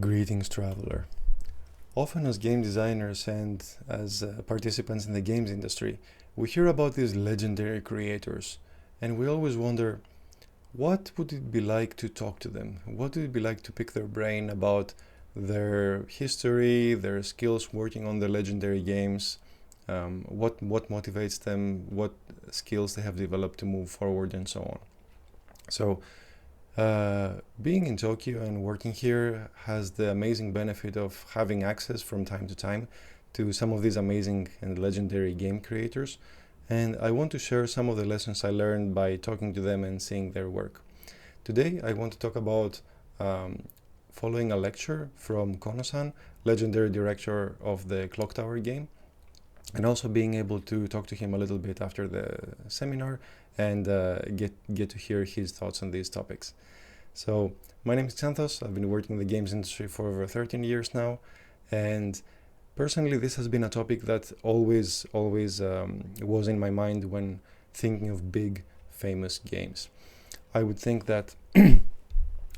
Greetings, traveler. Often, as game designers and as participants in the games industry, we hear about these legendary creators, and we always wonder what would it be like to talk to them? What would it be like to pick their brain about their history, their skills working on the legendary games, what motivates them, what skills they have developed to move forward, and so on. So, being in Tokyo and working here has the amazing benefit of having access from time to time to some of these amazing and legendary game creators. And I want to share some of the lessons I learned by talking to them and seeing their work. Today, I want to talk about following a lecture from Kono-san, legendary director of the Clock Tower game, and also being able to talk to him a little bit after the seminar and get to hear his thoughts on these topics. So my name is Xanthos. I've been working in the games industry for over 13 years now, and personally this has been a topic that always was in my mind when thinking of big famous games. I would think that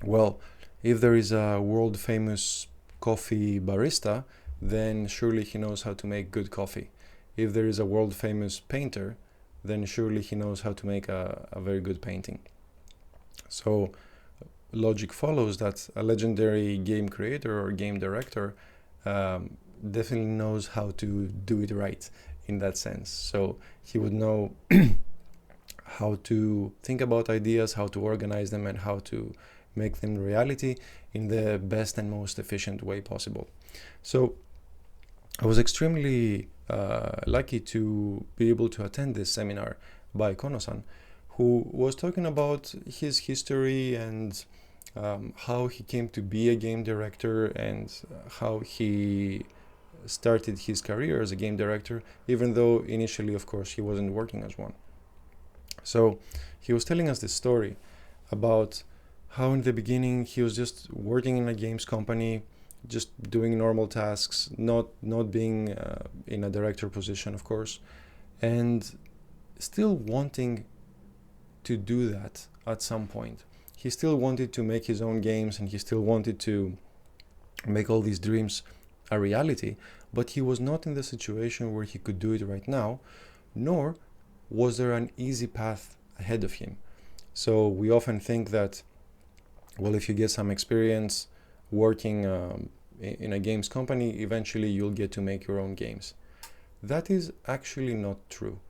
well, if there is a world famous coffee barista, then surely he knows how to make good coffee. If there is a world famous painter, then surely he knows how to make a very good painting. So logic follows that a legendary game creator or game director definitely knows how to do it right in that sense. So he would know how to think about ideas, how to organize them, and how to make them reality in the best and most efficient way possible. So I was extremely lucky to be able to attend this seminar by Kono-san, who was talking about his history and how he came to be a game director and how he started his career as a game director, even though initially, of course, he wasn't working as one. So he was telling us this story about how in the beginning he was just working in a games company, just doing normal tasks, not being in a director position, of course, and still wanting to do that at some point. He still wanted to make his own games and he still wanted to make all these dreams a reality, but he was not in the situation where he could do it right now, nor was there an easy path ahead of him. So we often think that, well, if you get some experience working in a games company, eventually you'll get to make your own games. That is actually not true.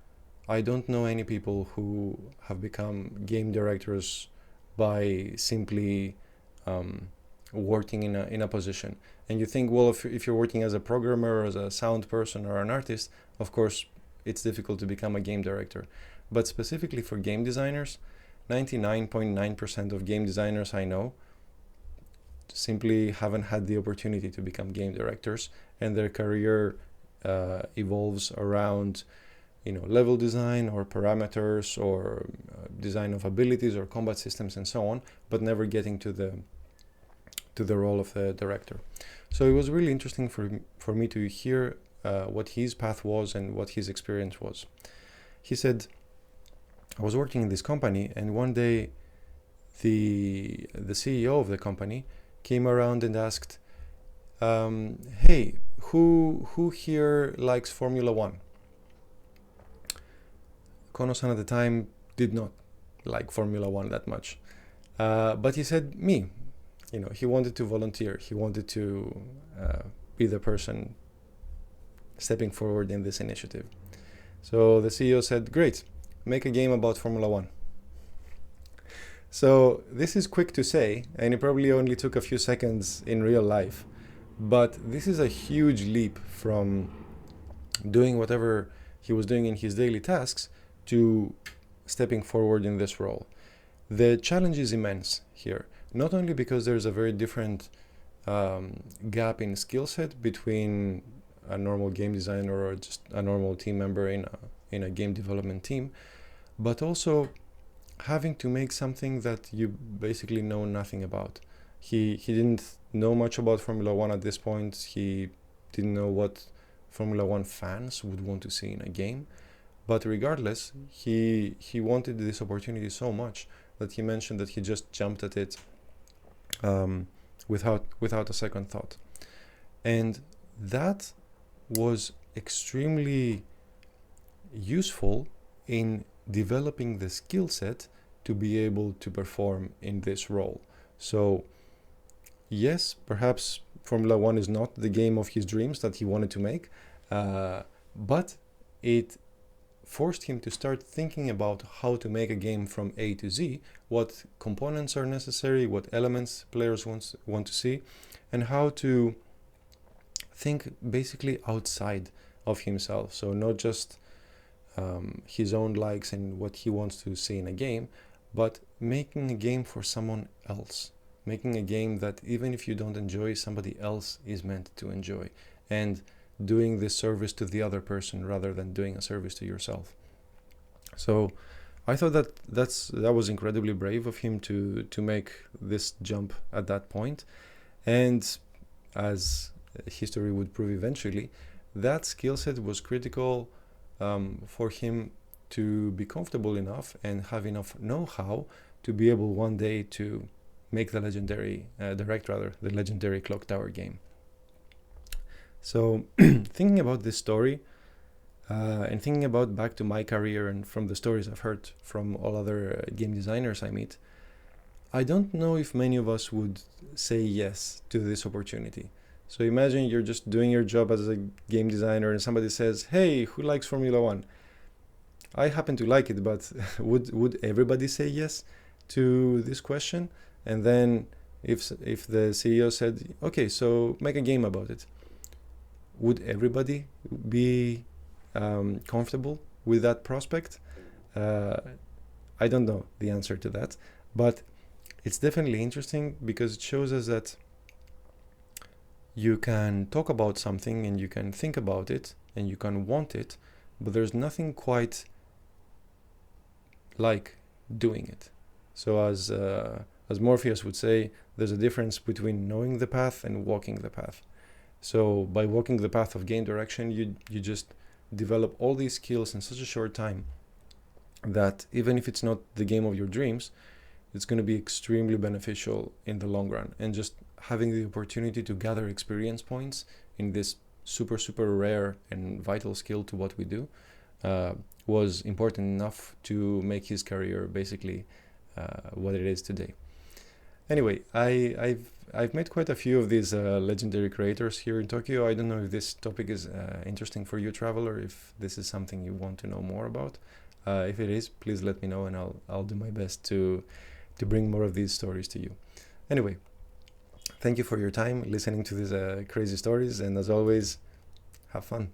I don't know any people who have become game directors by simply working in a position. And you think, well, if you're working as a programmer or as a sound person or an artist, of course, it's difficult to become a game director. But specifically for game designers, 99.9% of game designers I know simply haven't had the opportunity to become game directors, and their career evolves around level design or parameters or design of abilities or combat systems and so on, but never getting to the role of the director. So it was really interesting for me to hear what his path was and what his experience was. He said, I was working in this company, and one day the CEO of the company came around and asked, hey, who here likes Formula One? Kono-san at the time did not like Formula One that much. But he said, me. He wanted to volunteer. He wanted to be the person stepping forward in this initiative. So the CEO said, great, make a game about Formula One. So this is quick to say, and it probably only took a few seconds in real life. But this is a huge leap from doing whatever he was doing in his daily tasks to stepping forward in this role. The challenge is immense here, not only because there's a very different gap in skill set between a normal game designer or just a normal team member in a game development team, but also having to make something that you basically know nothing about. He didn't know much about Formula One at this point. He didn't know what Formula One fans would want to see in a game. But regardless, he wanted this opportunity so much that he mentioned that he just jumped at it without a second thought. And that was extremely useful in developing the skill set to be able to perform in this role. So yes, perhaps Formula One is not the game of his dreams that he wanted to make, but it forced him to start thinking about how to make a game from A to Z, what components are necessary, what elements players want to see, and how to think basically outside of himself. So not just his own likes and what he wants to see in a game, but making a game for someone else. Making a game that even if you don't enjoy, somebody else is meant to enjoy. And doing this service to the other person rather than doing a service to yourself. So I thought that was incredibly brave of him to make this jump at that point. And as history would prove eventually, that skill set was critical for him to be comfortable enough and have enough know-how to be able one day to make the legendary the legendary Clock Tower game. So thinking about this story and thinking about back to my career and from the stories I've heard from all other game designers I meet, I don't know if many of us would say yes to this opportunity. So imagine you're just doing your job as a game designer and somebody says, hey, who likes Formula One? I happen to like it, but would everybody say yes to this question? And then if the CEO said, okay, so make a game about it, would everybody be comfortable with that prospect? I don't know the answer to that, but it's definitely interesting because it shows us that you can talk about something and you can think about it and you can want it, but there's nothing quite like doing it. So as Morpheus would say, there's a difference between knowing the path and walking the path. So by walking the path of game direction, you just develop all these skills in such a short time that even if it's not the game of your dreams, it's going to be extremely beneficial in the long run. And just having the opportunity to gather experience points in this super, super rare and vital skill to what we do was important enough to make his career basically what it is today. Anyway, I've met quite a few of these legendary creators here in Tokyo. I don't know if this topic is interesting for you, traveler, if this is something you want to know more about. If it is, please let me know and I'll do my best to bring more of these stories to you. Anyway, thank you for your time listening to these crazy stories, and as always, have fun.